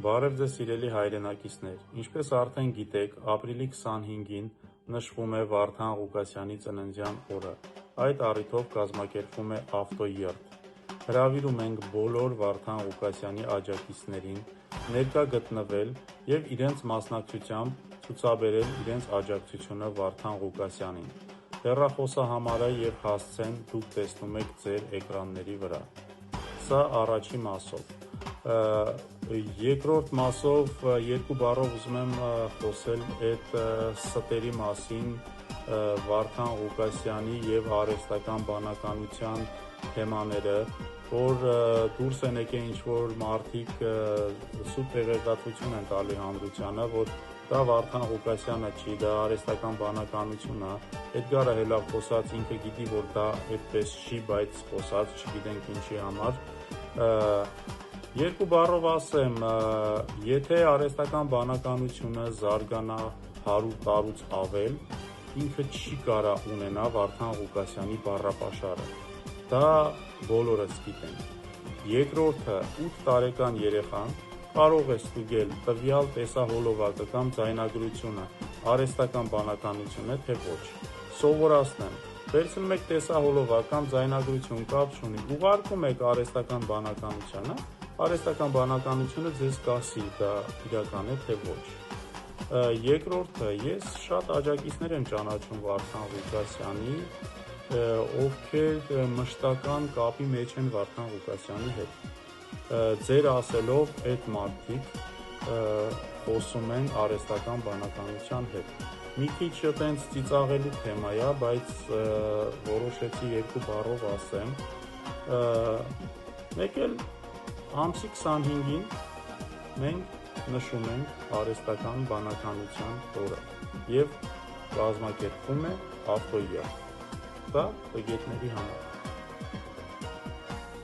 Բարև ձեզ սիրելի հայրենակիցներ, ինչպես արդեն գիտեք, ապրիլի 25-ին նշվում է Վարդան Ղուկասյանի ծննդյան օրը, այդ առիթով կազմակերպվում է ավտոյերթ, հրավիրում ենք բոլոր Վարդան Ղուկասյանի աջակիցներին ներկա գտնվել և իրենց մասնակցությամբ ցուցաբերել իրենց աջակցությունը Վարդան Ղուկասյանին, հեռախոսահամարը և հասցեն դուք տեսնում եք ձեր էկրանների վրա, սա առաջին մասով, երկրորդ մասով երկու բառով ուզում եմ խոսել այդ ստերի մասին, Վարդան Ղուկասյանի և արհեստական բանականության թեմաները, որ դուրս են եկել ինչ-որ մարդիկ սուտ տեղեկատվություն են տալի հանրությանը, որ դա Վարդան Ղուկասյանը չի, դա արհեստական բանականություն է, Էդգարը հելավ խոսած ինքը գիտի, որ դա այդպես չի, բայց խոսած չգիտենք ինչի համար, երկու բառով ասեմ, եթե արհեստական բանականությունը զարգանա 100 տարուց ավել, ինքը չի կարա ունենա Վարդան Ղուկասյանի բառապաշարը, դա բոլորս գիտենք, երկրորդը 8 տարեկան երեխան կարող է ստուգել տվյալ տեսահոլովակը կամ ձայնագրությունը արհեստական բանականություն է, թե ոչ, սովորացնեմ, վերցնում եք տեսահոլովակ կամ ձայնագրություն կապ չունի, ուղարկում եք արհեստական բանականությանը, արհեստական բանականությունը ձեզ կասի դա իրական է, թե ոչ, երկրորդը, ես շատ աջակիցներ եմ ճանաչում Վարդան Ղուկասյանի, ովքեր մշտական կապի մեջ են Վարդան Ղուկասյանի հետ, ձեր ասելով այդ մարդիկ խոսում են արհեստական բանականության հետ, մի քիչ տենց ծիծաղելի թեմա է, բայց որոշեցի երկու բառով ասեմ, մեկ էլ ամսի 25-ին մենք նշում ենք արհեստական բանականության օրը և կազմակերպվում է ավտոյերթ, դա տգետների համար։